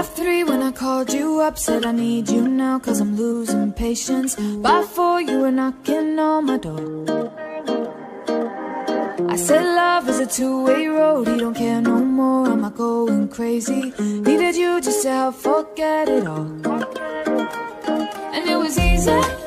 3 when I called you up, said I need you now cause I'm losing patience. By 4 you were knocking on my door. I said love is a two-way road, he don't care no more, am I going crazy? Needed you just to help forget it all. And it was easy